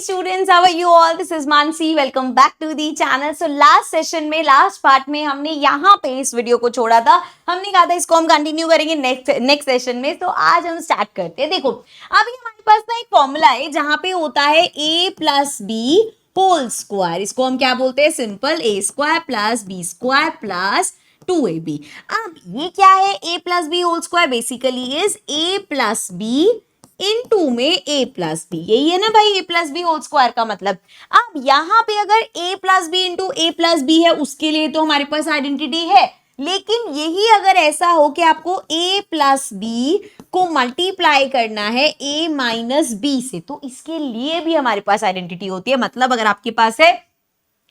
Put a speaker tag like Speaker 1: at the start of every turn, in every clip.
Speaker 1: students, how are you all? This is Mansi. Welcome back to the channel. So last session में last part में हमने यहाँ पे इस वीडियो को छोड़ा था. हमने कहा था इसको हम कंटिन्यू करेंगे नेक्स्ट सेशन में. तो आज हम स्टार्ट करते हैं. देखो अभी हमारे पास ना एक फॉर्मूला है जहाँ पे होता है a plus B whole square. इसको हम क्या बोलते हैं? Simple a square plus B square plus 2ab. अब ये क्या है? a plus B whole square basically is a plus B into में a प्लस बी. यही है ना भाई a plus B whole square का मतलब. अब यहाँ पे अगर a plus B into a plus B है उसके लिए तो हमारे पास आइडेंटिटी है. लेकिन यही अगर ऐसा हो कि आपको a प्लस बी को मल्टीप्लाई करना है a माइनस बी से तो इसके लिए भी हमारे पास आइडेंटिटी होती है. मतलब अगर आपके पास है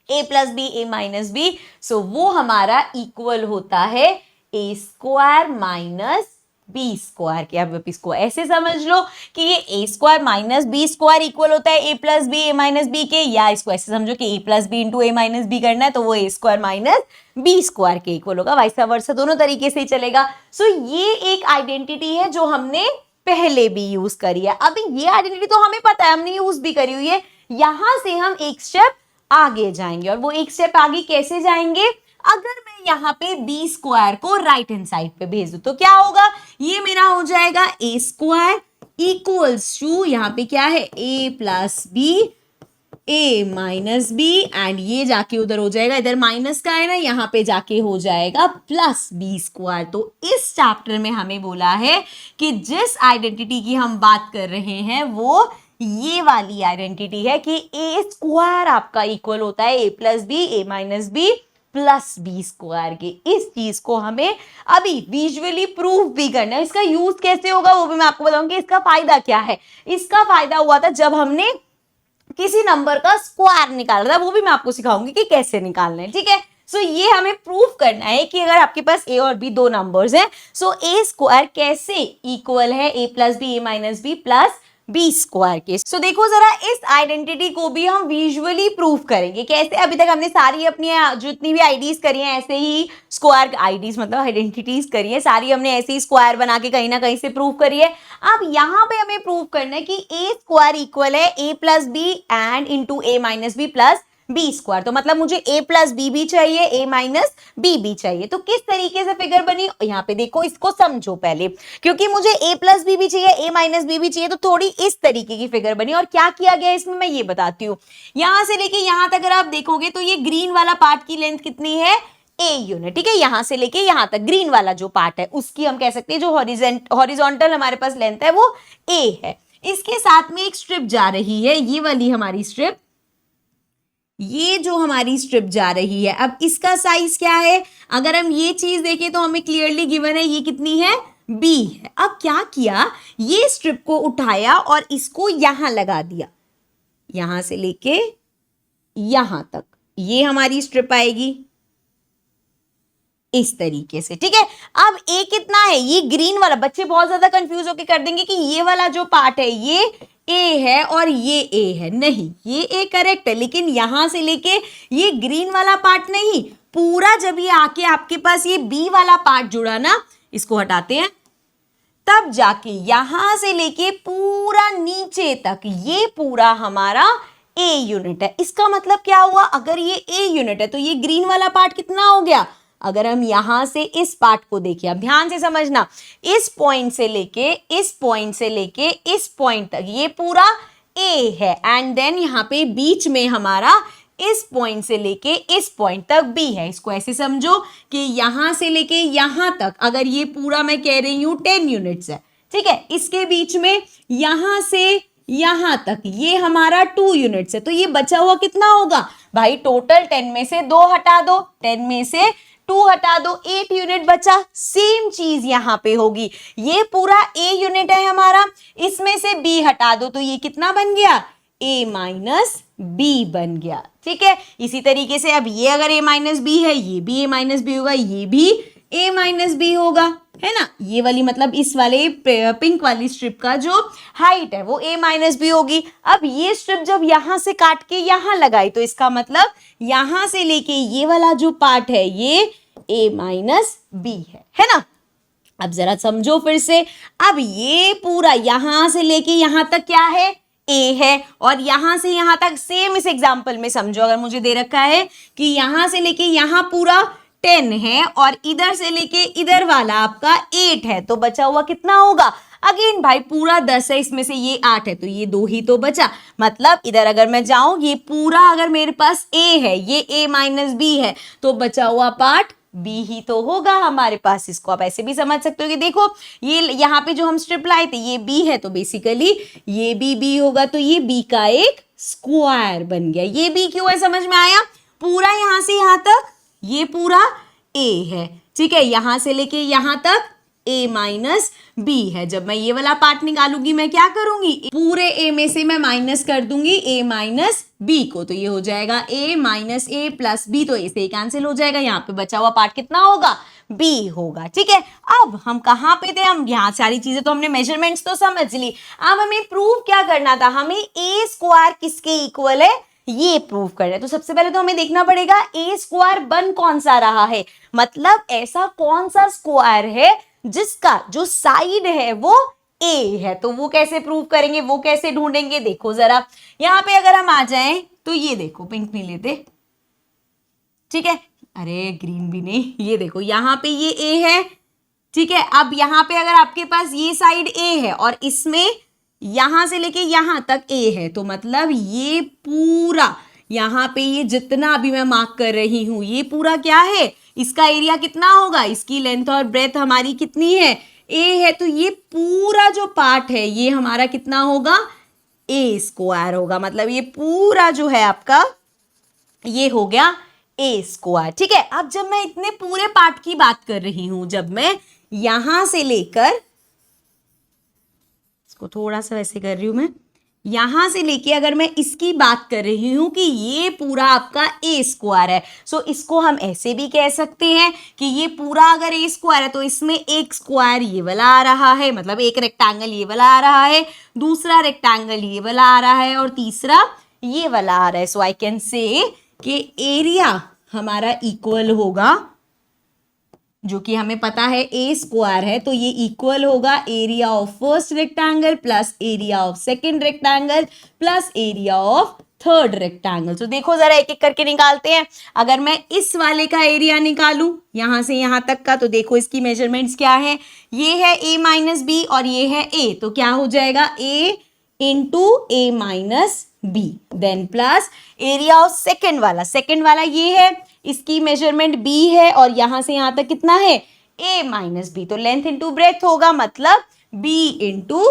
Speaker 1: a plus B a minus B so वो हमारा इक्वल होता है a square minus B square के. अब इसको ऐसे समझ लो कि ये a square minus B square equal होता है a plus B a minus B के, या इसको ऐसे समझो कि a plus B into a minus B करना है तो वो a square minus B square के इक्वल होगा. वाइसा वर्सा दोनों तरीके से ही चलेगा. सो ये एक आइडेंटिटी है जो हमने पहले भी यूज करी है. अभी ये आइडेंटिटी तो हमें पता है, हमने यूज भी करी हुई है. यहां से हम एक स्टेप आगे जाएंगे और वो एक स्टेप आगे कैसे जाएंगे? अगर मैं यहाँ पे बी स्क्वायर को राइट हैंड साइड पे भेज दूं तो क्या होगा? ये मेरा हो जाएगा a स्क्वायर इक्वल्स टू यहाँ पे क्या है a plus B a minus B and ये जाके उधर हो जाएगा, इधर माइनस का है ना, यहाँ पे जाके हो जाएगा प्लस बी स्क्वायर. तो इस चैप्टर में हमें बोला है कि जिस आइडेंटिटी की हम बात कर रहे हैं वो ये वाली आइडेंटिटी है कि a स्क्वायर आपका इक्वल होता है a plus B a minus B plus B square के. इस चीज को हमें अभी विजुअली प्रूफ भी करना है. इसका यूज कैसे होगा वो भी मैं आपको बताऊंगी. इसका फायदा क्या है? इसका फायदा हुआ था जब हमने किसी नंबर का स्क्वायर निकाला था, वो भी मैं आपको सिखाऊंगी कि कैसे निकालना है. ठीक है. सो ये हमें प्रूफ करना है कि अगर आपके पास a और b दो नंबर्स हैं सो a स्क्वायर कैसे इक्वल है a plus B a minus B plus B square के. सो देखो जरा इस आइडेंटिटी को भी हम विजुअली प्रूफ करेंगे. कैसे? अभी तक हमने सारी अपनी जितनी भी आईडीज करी हैं ऐसे ही स्क्वायर आईडीज मतलब आइडेंटिटीज करी है सारी हमने ऐसे ही स्क्वायर बना के कहीं ना कहीं से प्रूफ करी है. अब यहाँ पे हमें प्रूफ करना है कि a स्क्वायर इक्वल है a plus B and into a minus B plus B square. तो मतलब मुझे a प्लस बी भी चाहिए a माइनस बी भी चाहिए. तो किस तरीके से फिगर बनी यहाँ पे देखो, इसको समझो पहले. क्योंकि मुझे a प्लस बी भी चाहिए a माइनस बी भी चाहिए तो थोड़ी इस तरीके की फिगर बनी. और क्या किया गया इसमें मैं ये बताती हूँ. यहां से लेके यहां तक अगर आप देखोगे तो ये ग्रीन वाला पार्ट की लेंथ कितनी है? a unit. ठीक है. यहां से लेके यहां तक ग्रीन वाला जो पार्ट है उसकी हम कह सकते हैं जो हॉरिजॉन्टल हमारे पास लेंथ है वो a है. इसके साथ में एक स्ट्रिप जा रही है, ये वाली हमारी स्ट्रिप, ये जो हमारी स्ट्रिप जा रही है. अब इसका साइज क्या है? अगर हम ये चीज देखें तो हमें क्लियरली गिवन है ये कितनी है? b है. अब क्या किया, ये स्ट्रिप को उठाया और इसको यहां लगा दिया, यहां से लेके यहां तक ये हमारी स्ट्रिप आएगी इस तरीके से. ठीक है. अब a कितना है? ये ग्रीन वाला, बच्चे बहुत ज्यादा कंफ्यूज होकर कर देंगे कि ये वाला जो पार्ट है ये a है और ये a है. नहीं, ये a करेक्ट है लेकिन यहां से लेके ये ग्रीन वाला पार्ट नहीं, पूरा जब ये आके आपके पास ये b वाला पार्ट जुड़ा ना, इसको हटाते हैं, तब जाके यहां से लेके पूरा नीचे तक ये पूरा हमारा a यूनिट है. इसका मतलब क्या हुआ? अगर ये a यूनिट है तो ये ग्रीन वाला पार्ट कितना हो गया? अगर हम यहां से इस पार्ट को देखें, अब ध्यान से समझना, इस पॉइंट से लेके इस पॉइंट से लेके इस पॉइंट तक ये पूरा a है एंड देन यहाँ पे बीच में हमारा इस पॉइंट से लेके इस पॉइंट तक b है. इसको ऐसे समझो कि यहां से लेके यहां तक अगर ये पूरा मैं कह रही हूं 10 यूनिट्स है. ठीक है. इसके बीच में यहां से यहां तक ये हमारा 2 यूनिट्स है तो ये बचा हुआ कितना होगा भाई? टोटल 10 में से 2 हटा दो, 10 में से 2 हटा दो, 8 यूनिट बचा. सेम चीज यहां पे होगी. ये पूरा a यूनिट है हमारा, इसमें से b हटा दो तो ये कितना बन गया? a माइनस b बन गया. ठीक है. इसी तरीके से अब ये अगर a माइनस b है, ये भी a माइनस b होगा, ये भी a माइनस b होगा, है ना. ये वाली मतलब इस वाले पिंक वाली स्ट्रिप का जो हाइट है वो a माइनस बी होगी. अब ये स्ट्रिप जब यहां से काट के यहां लगाई तो इसका मतलब यहां से लेके ये वाला जो पार्ट है ये a माइनस बी है ना. अब जरा समझो फिर से. अब ये पूरा यहां से लेके यहां तक क्या है? ए है, और यहां से यहां तक सेम इस एग्जाम्पल में समझो, अगर मुझे दे रखा है कि यहां से लेके यहां पूरा 10 है और इधर से लेके इधर वाला आपका 8 है, तो बचा हुआ कितना होगा? अगेन भाई पूरा 10 है, इसमें से ये 8 है, तो ये 2 ही तो बचा। मतलब इधर अगर मैं जाऊं, ये पूरा अगर मेरे पास a है, ये a माइनस बी है, तो बचा हुआ पार्ट b ही तो होगा हमारे पास। इसको आप ऐसे भी समझ सकते हो कि देखो ये यहाँ पे जो हम स्ट्रिप लाए थे ये b है, तो बेसिकली ये भी b होगा, तो ये b का एक स्क्वायर बन गया। ये b क्यों है समझ में आया? पूरा यहां से यहां तक ये पूरा a है, ठीक है, यहां से लेके यहां तक a माइनस बी है। जब मैं ये वाला पार्ट निकालूंगी मैं क्या करूंगी? पूरे a में से मैं माइनस कर दूंगी a माइनस बी को, तो ये हो जाएगा a minus A plus B, तो a से कैंसिल हो जाएगा। यहाँ पे बचा हुआ पार्ट कितना होगा? b होगा, ठीक है। अब हम कहाँ पे थे? हम यहाँ सारी चीजें तो हमने मेजरमेंट्स तो समझ ली, अब हमें प्रूव क्या करना था? हमें a स्क्वायर किसके इक्वल है ये प्रूव करना है। तो सबसे पहले तो हमें देखना पड़ेगा a स्क्वायर बन कौन सा रहा है, मतलब ऐसा कौन सा स्क्वायर है जिसका जो साइड है वो a है। तो वो कैसे प्रूव करेंगे, वो कैसे ढूंढेंगे? देखो जरा यहाँ पे अगर हम आ जाएं तो ये देखो, पिंक नहीं लेते, ठीक है, अरे ग्रीन भी नहीं, ये देखो यहाँ पे ये a है, ठीक है। अब यहाँ पे अगर आपके पास ये साइड a है और इसमें यहां से लेके यहां तक a है, तो मतलब ये पूरा यहाँ पे ये जितना अभी मैं मार्क कर रही हूं ये पूरा क्या है? इसका एरिया कितना होगा? इसकी लेंथ और ब्रेथ हमारी कितनी है? a है, तो ये पूरा जो पार्ट है ये हमारा कितना होगा? a स्क्वायर होगा। मतलब ये पूरा जो है आपका ये हो गया a स्क्वायर, ठीक है। अब जब मैं इतने पूरे पार्ट की बात कर रही हूं, जब मैं यहां से लेकर इसको थोड़ा सा वैसे कर रही हूं, मैं यहां से लेके अगर मैं इसकी बात कर रही हूं कि ये पूरा आपका a स्क्वायर है, सो इसको हम ऐसे भी कह सकते हैं कि ये पूरा अगर a स्क्वायर है तो इसमें एक स्क्वायर ये वाला आ रहा है, मतलब एक रेक्टेंगल ये वाला आ रहा है, दूसरा रेक्टेंगल ये वाला आ रहा है और तीसरा ये वाला आ रहा है। सो आई कैन से कि एरिया हमारा इक्वल होगा, जो कि हमें पता है a स्क्वायर है, तो ये इक्वल होगा area of first rectangle plus area of second rectangle plus area of third rectangle. तो देखो जरा एक एक करके निकालते हैं। अगर मैं इस वाले का एरिया निकालूं यहां से यहां तक का, तो देखो इसकी मेजरमेंट्स क्या है? ये है a माइनस बी और ये है a, तो क्या हो जाएगा? a into a minus B, then plus area of second वाला ये है, इसकी मेजरमेंट b है और यहां से यहां तक कितना है? a माइनस बी, तो लेंथ इंटू ब्रेथ होगा, मतलब b into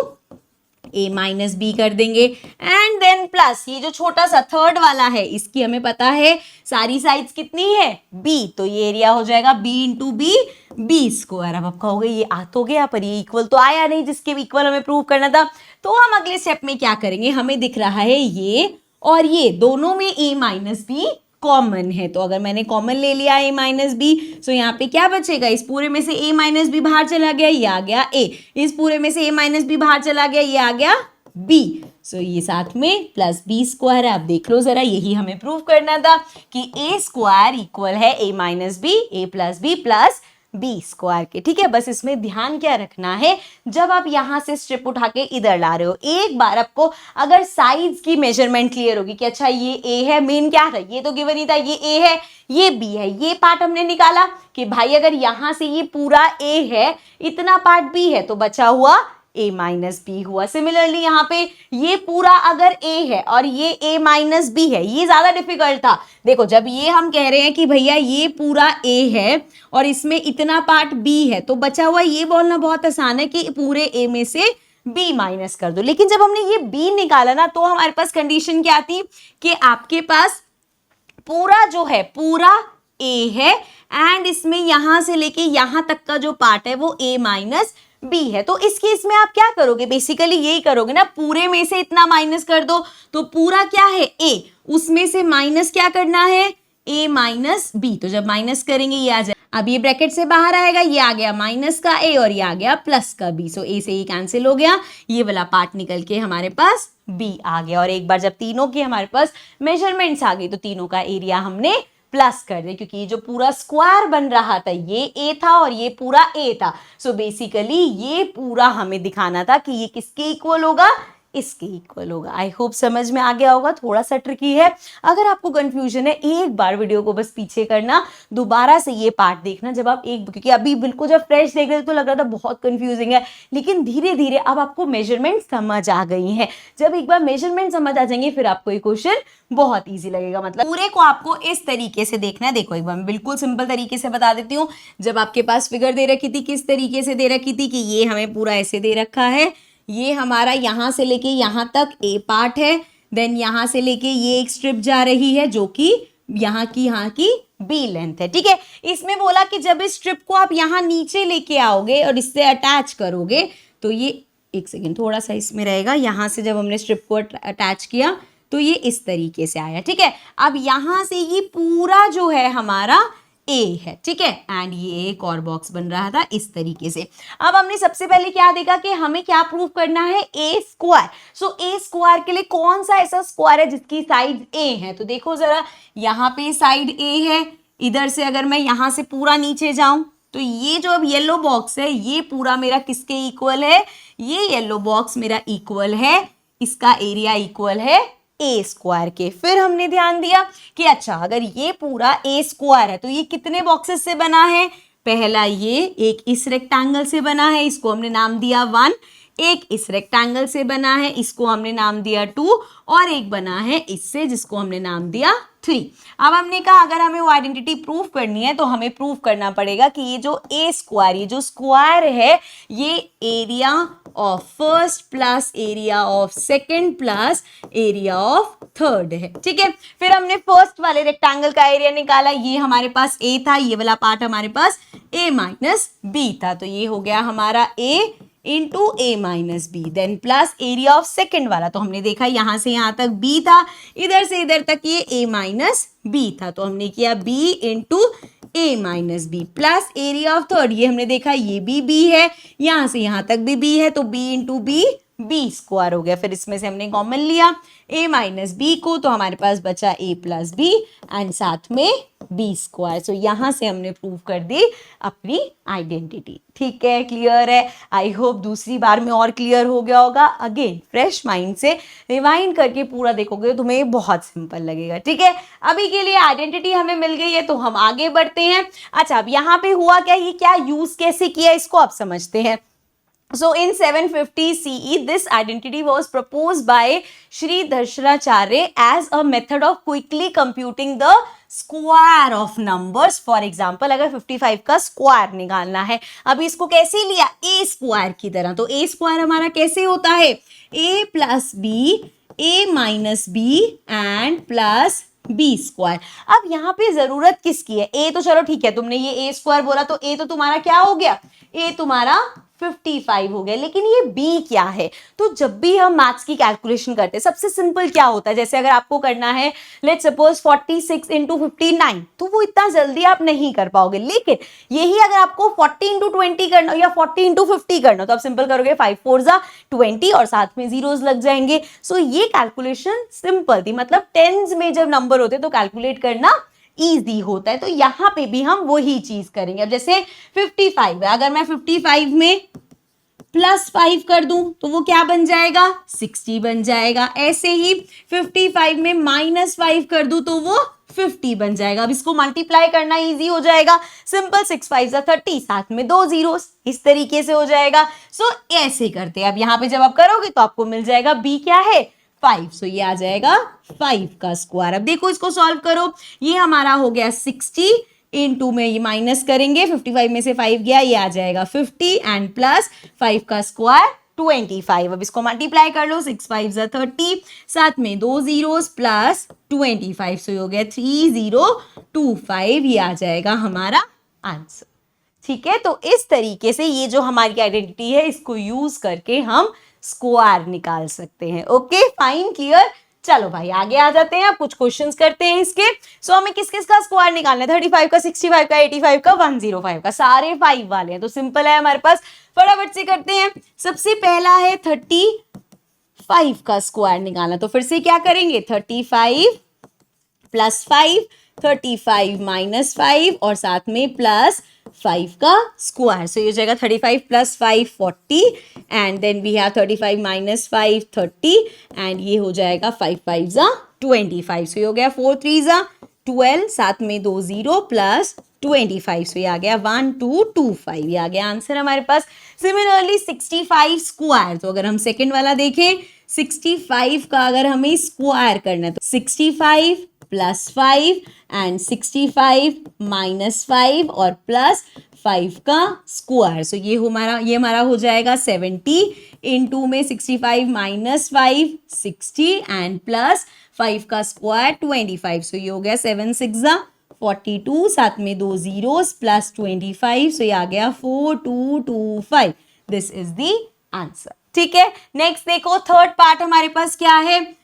Speaker 1: a minus B कर देंगे। एंड देन प्लस ये जो छोटा सा थर्ड वाला है, इसकी हमें पता है सारी साइड्स कितनी है? b, तो ये एरिया हो जाएगा b इंटू बी स्क्वायर। अब आप कहोगे ये आ तो गया पर ये इक्वल तो आया नहीं, जिसके इक्वल हमें प्रूव करना था। तो हम अगले स्टेप में क्या करेंगे? हमें दिख रहा है ये और ये दोनों में a माइनस बी कॉमन है, तो अगर मैंने कॉमन ले लिया a माइनस बी, सो यहाँ पे क्या बचेगा? इस पूरे में से a माइनस बी बाहर चला गया, ये आ गया a, इस पूरे में से a माइनस बी बाहर चला गया, ये आ गया b, सो ये साथ में प्लस बी स्क्वायर है। आप देख लो जरा, यही हमें प्रूव करना था कि a स्क्वायर इक्वल है a minus B, a plus B plus B square के, ठीक है। बस इसमें ध्यान क्या रखना है, जब आप यहां से स्ट्रिप उठा के इधर ला रहे हो, एक बार आपको अगर साइड्स की मेजरमेंट क्लियर होगी कि अच्छा ये a है, मेन क्या था? ये तो गिवन ही था, ये a है, ये b है, ये पार्ट हमने निकाला कि भाई अगर यहां से ये पूरा a है, इतना पार्ट b है, तो बचा हुआ a माइनस बी हुआ। सिमिलरली यहाँ पे ये पूरा अगर a है और ये a माइनस बी है, ये ज्यादा डिफिकल्ट था। देखो जब ये हम कह रहे हैं कि भैया ये पूरा a है और इसमें इतना पार्ट b है, तो बचा हुआ ये बोलना बहुत आसान है कि पूरे a में से b माइनस कर दो। लेकिन जब हमने ये b निकाला ना, तो हमारे पास कंडीशन क्या थी कि आपके पास पूरा जो है पूरा a है एंड इसमें यहां से लेके यहां तक का जो पार्ट है वो a माइनस बी है। तो इस केस में आप क्या करोगे? बेसिकली यही करोगे ना, पूरे में से इतना माइनस कर दो, तो पूरा क्या है a, उसमें से माइनस क्या करना है? a माइनस बी, तो जब माइनस करेंगे ये आ जाए, अब ये ब्रैकेट से बाहर आएगा, ये आ गया माइनस का a और ये आ गया प्लस का b, सो a से ये कैंसिल हो गया, ये वाला पार्ट निकल के हमारे पास b आ गया। और एक बार जब तीनों की हमारे पास मेजरमेंट्स आ गई, तो तीनों का एरिया हमने प्लस कर दे, क्योंकि ये जो पूरा स्क्वायर बन रहा था ये a था और ये पूरा a था। सो बेसिकली ये पूरा हमें दिखाना था कि ये किसके इक्वल होगा? इसके इक्वल होगा। आई होप समझ में आ गया होगा, थोड़ा सा ट्रिकी है। अगर आपको कंफ्यूजन है, एक बार वीडियो को बस पीछे करना, दोबारा से ये पार्ट देखना जब आप क्योंकि अभी बिल्कुल जब फ्रेश देख रहे थे तो लग रहा था बहुत कंफ्यूजिंग है, लेकिन धीरे धीरे अब आपको मेजरमेंट समझ आ गई है। जब एक बार मेजरमेंट समझ आ जाएंगे फिर आपको ये क्वेश्चन बहुत ईजी लगेगा। मतलब पूरे को आपको इस तरीके से देखना है। देखो एक बार मैं बिल्कुल सिंपल तरीके से बता देती हूँ। जब आपके पास फिगर दे रखी थी, किस तरीके से दे रखी थी कि ये हमें पूरा ऐसे दे रखा है, ये हमारा यहां से लेके यहां तक ए पार्ट है, देन यहां से लेके ये एक स्ट्रिप जा रही है जो कि यहाँ की बी लेंथ है, ठीक है। इसमें बोला कि जब इस स्ट्रिप को आप यहाँ नीचे लेके आओगे और इससे अटैच करोगे तो ये, एक सेकेंड थोड़ा सा इसमें रहेगा, यहाँ से जब हमने स्ट्रिप को अटैच किया तो ये इस तरीके से आया, ठीक है। अब यहाँ से ये पूरा जो है हमारा ए है, ठीक है, एंड ये एक और बॉक्स बन रहा था इस तरीके से। अब हमने सबसे पहले क्या देखा कि हमें क्या प्रूव करना है, ए स्क्वायर। सो ए स्क्वायर के लिए कौन सा ऐसा स्क्वायर है जिसकी साइड ए है, तो देखो जरा, यहाँ पे साइड ए है, इधर से अगर मैं यहाँ से पूरा नीचे जाऊं तो ये जो अब येलो बॉक्स है ये पूरा मेरा किसके इक्वल है, ये येलो बॉक्स मेरा इक्वल है, इसका एरिया इक्वल है ए स्क्वायर के। फिर हमने ध्यान दिया कि अच्छा अगर ये पूरा ए स्क्वायर है तो ये कितने बॉक्सेस से बना है, पहला ये एक इस रेक्टेंगल से बना है, इसको हमने नाम दिया 1, एक इस रेक्टेंगल से बना है, इसको हमने नाम दिया 2, और एक बना है इससे जिसको हमने नाम दिया 3। अब हमने कहा अगर हमें वो आइडेंटिटी प्रूफ करनी है तो हमें प्रूफ करना पड़ेगा कि ये जो ए स्क्वायर, ये जो स्क्वायर है, ये area of first plus area of second plus area of third है, ठीक है। फिर हमने फर्स्ट वाले रेक्टेंगल का एरिया निकाला, ये हमारे पास ए था, ये वाला पार्ट हमारे पास ए माइनस बी था, तो ये हो गया हमारा A into A minus B, then plus area of second वाला, तो हमने देखा यहां से यहां तक बी था, इधर से इधर तक ये ए माइनस बी था, तो हमने किया B into A minus B, plus area of third, ये हमने देखा ये भी बी है, यहां से यहां तक भी बी है, तो B into B, B square हो गया। फिर इसमें से हमने कॉमन लिया a माइनस बी को, तो हमारे पास बचा a प्लस बी एंड साथ में b स्क्वायर। सो यहां से हमने प्रूव कर दी अपनी आइडेंटिटी, ठीक है, क्लियर है। आई होप दूसरी बार में और क्लियर हो गया होगा। अगेन फ्रेश माइंड से रिवाइंड करके पूरा देखोगे तो तुम्हें बहुत सिंपल लगेगा, ठीक है। अभी के लिए आइडेंटिटी हमें मिल गई है तो हम आगे बढ़ते हैं। अच्छा अब यहाँ पे हुआ क्या, ये क्या यूज कैसे किया इसको आप समझते हैं। So in 750 CE, this identity was proposed by Sri Darshanacharya as a method of quickly computing the square of numbers. For example, अगर 55 का स्क्वायर निकालना है, अभी इसको कैसे लिया, a स्क्वायर की तरह, तो a स्क्वायर हमारा कैसे होता है, a plus B, a minus B and plus B square. अब यहाँ पे जरूरत किसकी है, ए तो चलो ठीक है, तुमने ये ए स्क्वायर बोला तो ए तो तुम्हारा क्या हो गया, ए तुम्हारा 55 हो गया, लेकिन ये बी क्या है। तो जब भी हम मैथ्स की कैलकुलेशन करते हैं सबसे सिंपल क्या होता है, जैसे अगर आपको करना है लेट्स सपोज 46 इंटू 59, तो वो इतना जल्दी आप नहीं कर पाओगे, लेकिन यही अगर आपको 40 इंटू 20 करना या 40 इंटू 50 करना तो आप सिंपल करोगे 5 4 जा 20 और साथ में जीरोस लग जाएंगे। सो ये कैलकुलेशन सिंपल थी, मतलब टेंस में जब नंबर होते तो कैलकुलेट करना ईजी होता है, तो यहां पे भी हम वही चीज करेंगे। अब जैसे 55 है, अगर मैं 55 में प्लस 5 कर दूं तो वो क्या बन जाएगा, 60 बन जाएगा। ऐसे ही 55 में माइनस 5 कर दूं तो वो 50 बन जाएगा। अब इसको मल्टीप्लाई करना इजी हो जाएगा, सिंपल 6 5 जा 30, साथ में 2 जीरोस, इस तरीके से हो जाएगा। सो ऐसे करते हैं। अब यहाँ पे जब आप करोगे तो आपको मिल जाएगा बी क्या है 5, सो ये आ जाएगा 5 का स्क्वायर। अब देखो इसको सॉल्व करो, ये हमारा हो गया 60 इंटू में ये माइनस करेंगे, 55 में से 5 गया, ये आ जाएगा 50 एंड प्लस 5 का स्क्वायर 25। अब इसको मल्टीप्लाई कर लो, 6 5 जा 30, साथ में 2 जीरोस प्लस 25, सो हो गया 3025, ये आ जाएगा हमारा आंसर, ठीक है। तो इस तरीके से ये जो हमारी आइडेंटिटी है इसको यूज करके हम स्क्वायर निकाल सकते हैं। Okay fine, clear. चलो भाई आगे आ जाते हैं, अब कुछ क्वेश्चंस करते हैं इसके। सो हमें किस किस का स्क्वायर निकालना है, 35 का, 65 का, 85 का, 105 का, सारे 5 वाले हैं, तो सिंपल है हमारे पास, फटाफट से करते हैं। सबसे पहला है 35 का स्क्वायर निकालना, तो फिर से क्या करेंगे, 35 प्लस 5, 35 माइनस 5 और साथ में प्लस 5 का स्क्वायर. सो ये हो जाएगा 35 plus 5 40 and then we have 35 minus 5 30 and ये हो जाएगा 5 5 जा 25. सो ये हो गया 4 3 जा 12 साथ में 2 0 प्लस 25. सो ये आ गया 1225. ये आ गया आंसर हमारे पास. Similarly 65 square. तो अगर हम सेकंड वाला देखें 65 का अगर हमें स्क्वायर करना है तो 65 प्लस 5 एंड 65 माइनस 5 और प्लस 5 का स्क्वायर. सो ये हमारा हो जाएगा 70 इनटू में 65 माइनस 5 60 एंड प्लस 5 का स्क्वायर 25. सो ये हो गया 7 6 42 साथ में 2 zeros प्लस 25. सो ये आ गया 4225. This is the answer. ठीक है, नेक्स्ट देखो थर्ड पार्ट हमारे पास क्या है.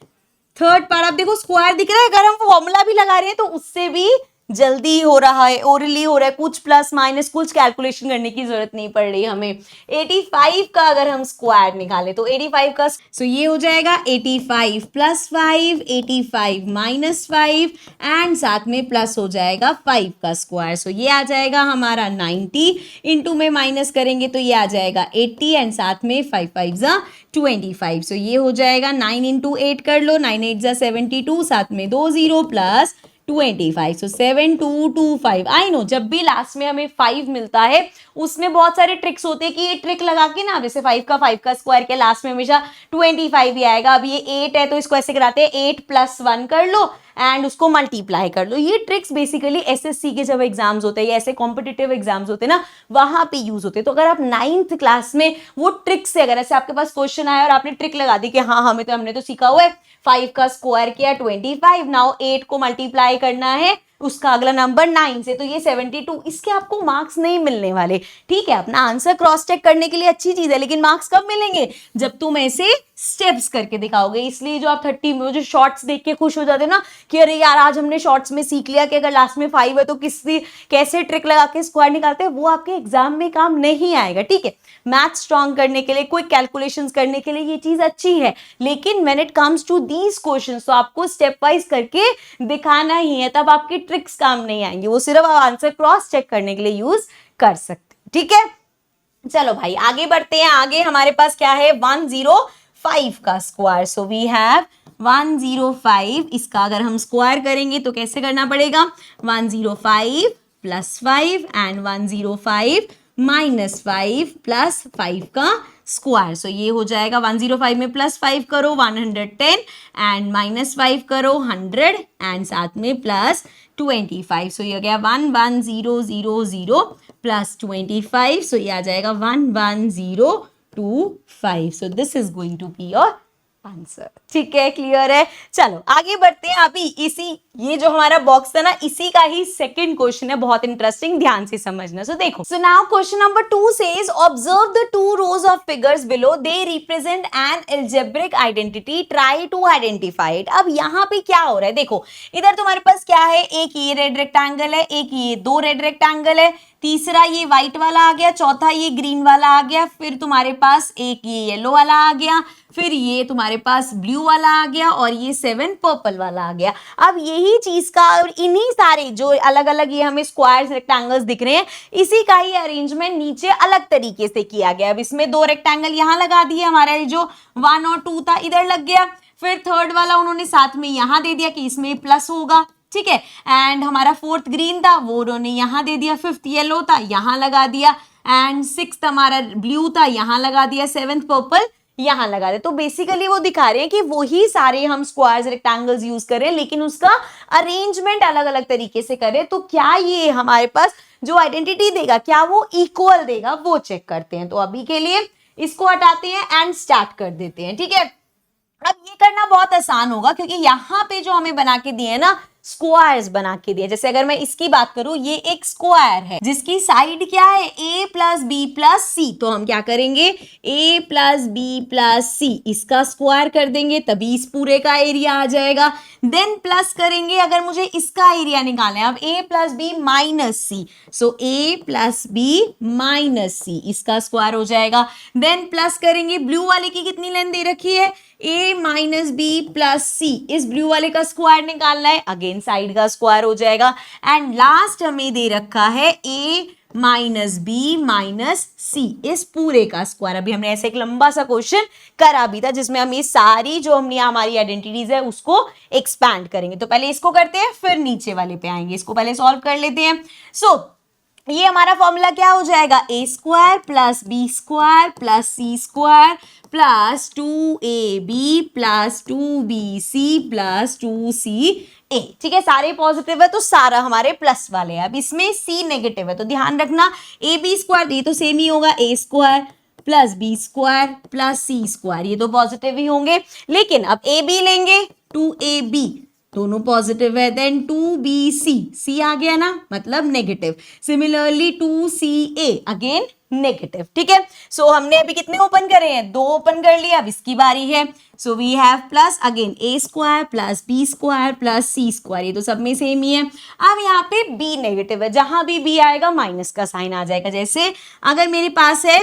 Speaker 1: थर्ड पार्ट आप देखो स्क्वायर दिख रहा है. अगर हम फॉर्मूला भी लगा रहे हैं तो उससे भी जल्दी हो रहा है, ओरली हो रहा है. कुछ प्लस माइनस कुछ कैलकुलेशन करने की जरूरत नहीं पड़ रही हमें. 85 का अगर हम स्क्वायर निकालें तो 85 का सो ये हो जाएगा 85 प्लस 5 85 माइनस 5 एंड साथ में प्लस हो जाएगा 5 का स्क्वायर. सो ये आ जाएगा हमारा 90 इनटू में माइनस करेंगे तो ये आ जाएगा 80 एंड साथ में 5 5 जा 25. सो ये हो जाएगा 9 इंटू 8 कर लो 9 8 जा 72 साथ में 2 0 प्लस 25. सो 7225. आई नो जब भी लास्ट में हमें 5 मिलता है उसमें बहुत सारे ट्रिक्स होते हैं कि ये ट्रिक लगा के ना जैसे 5 का स्क्वायर के लास्ट में हमेशा 25 ही आएगा. अब ये 8 है तो इसको ऐसे कराते हैं 8 प्लस 1 कर लो एंड उसको मल्टीप्लाई कर लो. ये ट्रिक्स बेसिकली एसएससी के जब एग्जाम्स होते हैं या ऐसे कॉम्पिटिटिव एग्जाम्स होते हैं ना वहां पे यूज होते हैं. तो अगर आप 9th क्लास में वो ट्रिक से अगर ऐसे आपके पास क्वेश्चन आया और आपने ट्रिक लगा दी कि हाँ हमने तो सीखा हुआ है 5 का स्क्वायर किया 25 नाउ 8 को मल्टीप्लाई करना है उसका अगला नंबर 9 से तो ये 72. इसके आपको मार्क्स नहीं मिलने वाले. ठीक है, अपना आंसर क्रॉस चेक करने के लिए अच्छी चीज है लेकिन मार्क्स कब मिलेंगे जब तुम ऐसे स्टेप्स करके दिखाओगे. इसलिए जो आप 30 में जो शॉर्ट्स देख के खुश हो जाते ना कि अरे यार आज हमने शॉर्ट्स में सीख लिया कि अगर लास्ट में 5 है तो कैसे ट्रिक लगा के स्क्वायर निकालते हैं, वो आपके एग्जाम में काम नहीं आएगा. ठीक है, मैथ स्ट्रॉन्ग करने के लिए क्विक कैलकुलेशंस करने के लिए ये चीज अच्छी है लेकिन when it comes to these questions तो आपको स्टेप वाइज करके दिखाना ही है. तब आपके ट्रिक्स काम नहीं आएंगे, वो सिर्फ आप आंसर क्रॉस चेक करने के लिए यूज कर सकते. ठीक है, चलो भाई आगे बढ़ते हैं. आगे हमारे पास क्या है 105 का स्क्वायर. So we have 105. इसका अगर हम स्क्वायर करेंगे तो कैसे करना पड़ेगा 105 प्लस 5 एंड 105 माइनस 5 प्लस 5 का स्क्वायर. सो ये हो जाएगा 105 में प्लस 5 करो 110 एंड माइनस 5 करो 100 एंड साथ में प्लस 25. सो ये हो गया 11000 प्लस 25. सो ये आ जाएगा 11025. So this is going to be your answer. ठीक है, क्लियर है. चलो आगे बढ़ते हैं. अभी ये जो हमारा बॉक्स था ना इसी का ही सेकंड क्वेश्चन है, बहुत इंटरेस्टिंग, ध्यान से समझना. सो देखो, so now question number 2 says observe the 2 rows of figures below, they represent an algebraic identity, try to identify it. अब यहाँ पे क्या हो रहा है देखो, इधर तुम्हारे पास क्या है, एक ये रेड रेक्टेंगल है, एक ये 2 रेड रेक्टेंगल है, तीसरा ये व्हाइट वाला आ गया, चौथा ये ग्रीन वाला आ गया, फिर तुम्हारे पास एक ये येलो वाला आ गया, फिर ये तुम्हारे पास ब्लू वाला आ गया और ये 7 पर्पल वाला आ गया. अब यही चीज का और इन्हीं सारे जो अलग अलग ये हमें स्क्वायर्स रेक्टेंगल्स दिख रहे हैं इसी का ही अरेंजमेंट नीचे अलग तरीके से किया गया. अब इसमें 2 रेक्टेंगल यहाँ लगा दिए, हमारा जो 1 और 2 था इधर लग गया, फिर थर्ड वाला उन्होंने साथ में यहाँ दे दिया कि इसमें प्लस होगा. ठीक है, एंड हमारा 4th ग्रीन था वो उन्होंने यहाँ दे दिया, 5th येलो था यहाँ लगा दिया एंड 6th हमारा ब्लू था यहाँ लगा दिया, 7th पर्पल यहाँ लगा दिया. तो बेसिकली वो दिखा रहे हैं कि वही सारे हम स्क्वायर्स रेक्टेंगल्स यूज करें लेकिन उसका अरेंजमेंट अलग अलग तरीके से करें. तो क्या ये हमारे पास जो आइडेंटिटी देगा क्या वो इक्वल देगा वो चेक करते हैं. तो अभी के लिए इसको हटाते हैं एंड स्टार्ट कर देते हैं. ठीक है, अब ये करना बहुत आसान होगा क्योंकि यहाँ पे जो हमें बना के दिए ना स्क्वायर्स बना के दिए. जैसे अगर मैं इसकी बात करूं ये एक स्क्वायर है जिसकी साइड क्या है a प्लस बी प्लस सी. तो हम क्या करेंगे a प्लस बी प्लस सी इसका स्क्वायर कर देंगे तभी इस पूरे का एरिया आ जाएगा. देन प्लस करेंगे अगर मुझे इसका एरिया निकालना है, अब a plus B minus C, so a plus B minus C इसका स्क्वायर हो जाएगा. देन प्लस करेंगे ब्लू वाले की कितनी लेंथ दे रखी है a माइनस बी प्लस सी, इस ब्लू वाले का स्क्वायर निकालना है, अगेन साइड का स्क्वायर हो जाएगा. एंड लास्ट हमें दे रखा है a माइनस बी माइनस सी इस पूरे का स्क्वायर। अभी हमने ऐसे एक लंबा सा क्वेश्चन करा भी था जिसमें हम ये सारी जो हमने हमारी आइडेंटिटीज है उसको एक्सपैंड करेंगे। तो पहले इसको करते हैं फिर नीचे वाले पे आएंगे, इसको पहले सॉल्व कर लेते हैं। ये हमारा फॉर्मूला क्या हो जाएगा, A square plus B square plus C square plus 2ab plus 2bc plus 2ca। ठीक है, सारे पॉजिटिव है तो सारा हमारे प्लस वाले हैं। अब इसमें c नेगेटिव है तो ध्यान रखना ए बी स्क्वायर ये तो सेम ही होगा, A square plus B square plus C square ये तो पॉजिटिव ही होंगे। लेकिन अब ए बी लेंगे 2ab दोनों पॉजिटिव है, देन 2bc सी आ गया ना मतलब negative, similarly 2ca again negative. ठीक है, सो हमने अभी कितने ओपन करे हैं, 2 ओपन कर लिया। अब इसकी बारी है, so we have plus again A square plus B square plus C square ये तो सब में सेम ही है। अब यहाँ पे b नेगेटिव है, जहां भी b आएगा माइनस का साइन आ जाएगा। जैसे अगर मेरे पास है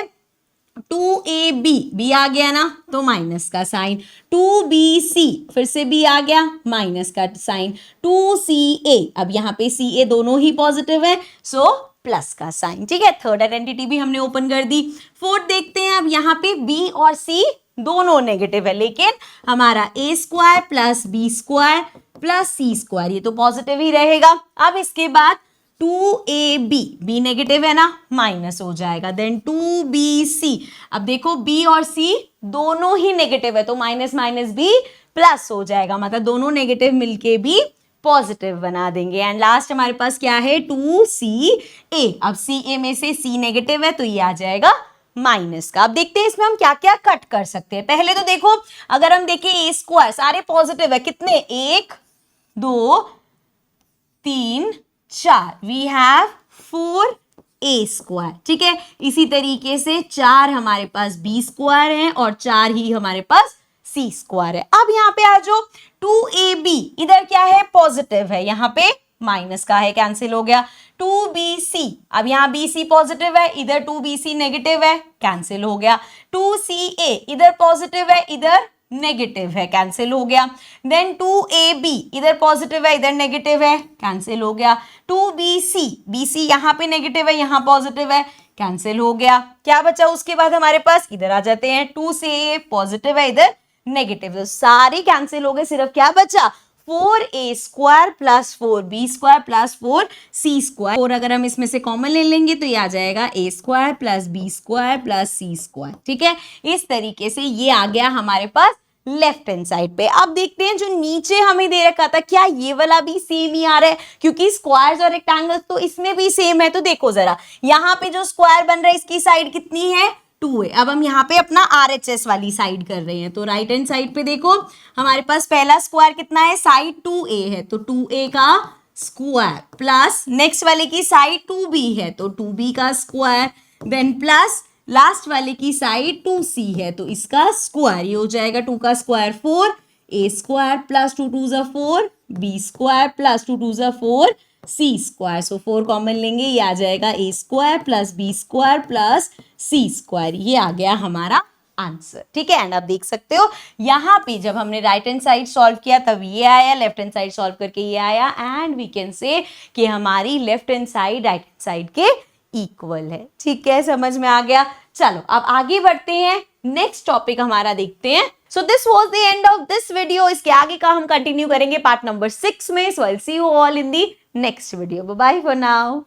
Speaker 1: 2ab b आ गया ना तो माइनस का साइन, 2bc फिर से b आ गया माइनस का साइन, 2ca अब यहाँ पे ca दोनों ही पॉजिटिव है सो प्लस का साइन। ठीक है, थर्ड आइडेंटिटी भी हमने ओपन कर दी। फोर्थ देखते हैं, अब यहाँ पे b और c दोनों नेगेटिव है लेकिन हमारा a square plus B square plus C square ये तो पॉजिटिव ही रहेगा। अब इसके बाद 2ab b नेगेटिव है ना माइनस हो जाएगा, देन 2bc अब देखो b और c दोनों ही नेगेटिव है तो माइनस माइनस b प्लस हो जाएगा, मतलब दोनों नेगेटिव मिलके भी पॉजिटिव बना देंगे। एंड लास्ट हमारे पास क्या है 2ca, अब ca में से c नेगेटिव है तो ये आ जाएगा माइनस का। अब देखते हैं इसमें हम क्या क्या कट कर सकते हैं। पहले तो देखो अगर हम देखें ए स्क्वायर सारे पॉजिटिव है, कितने 1 2 3 4 वी हैव 4a स्क्वायर। ठीक है, इसी तरीके से 4 हमारे पास b स्क्वायर है और 4 ही हमारे पास c स्क्वायर है। अब यहाँ पे आ जाओ 2ab इधर क्या है पॉजिटिव है, यहाँ पे माइनस का है कैंसिल हो गया। 2bc अब यहाँ bc पॉजिटिव है इधर 2bc नेगेटिव है कैंसिल हो गया। 2ca इधर पॉजिटिव है इधर नेगेटिव है कैंसिल हो गया। देन 2ab इधर पॉजिटिव है इधर नेगेटिव है कैंसिल हो गया। 2bc bc यहाँ पे नेगेटिव है यहाँ पॉजिटिव है कैंसिल हो गया। क्या बचा उसके बाद हमारे पास, इधर आ जाते हैं 2ca पॉजिटिव है इधर नेगेटिव, तो सारे कैंसिल हो गए, सिर्फ क्या बचा 4a square plus 4b square plus 4c square. और अगर हम इसमें से कॉमन ले लेंगे तो ये आ जाएगा a square plus b square plus c square. ठीक है, इस तरीके से ये आ गया हमारे पास लेफ्ट हैंड साइड पे। अब देखते हैं जो नीचे हमें दे रखा था क्या ये वाला भी सेम ही आ रहा है, क्योंकि स्क्वायर्स और रेक्टेंगल्स तो इसमें भी सेम है। तो देखो जरा यहाँ पे जो स्क्वायर बन रहा है इसकी साइड कितनी है 2 है। अब हम यहाँ पे अपना RHS वाली साइड कर रहे हैं तो राइट हैंड साइड पे देखो हमारे पास पहला स्क्वायर कितना है साइड 2a है तो 2a का स्क्वायर प्लस नेक्स्ट वाले की साइड 2b है तो 2b का स्क्वायर, देन प्लस लास्ट वाले की साइड 2c है तो इसका स्क्वायर, ये हो जाएगा 2 का स्क्वायर 4 a स्क्वायर प्लस 2 2 जा 4 b स्क्वायर प्लस 2 2 जा 4 c स्क्वायर। सो 4 कॉमन लेंगे ये आ जाएगा a square plus b square plus c square, ये आ गया हमारा आंसर। ठीक है, एंड आप देख सकते हो यहाँ पे जब हमने राइट हैंड साइड सॉल्व किया तब ये आया, लेफ्ट हैंड साइड सॉल्व करके ये आया, एंड वी कैन से कि हमारी left hand side right hand side के इक्वल है। ठीक है, समझ में आ गया। चलो अब आगे बढ़ते हैं, नेक्स्ट टॉपिक हमारा देखते हैं। So this was the end of this video. इसके आगे का हम कंटिन्यू करेंगे पार्ट नंबर 6 में। So I will see you all in the next video. Bye bye for now.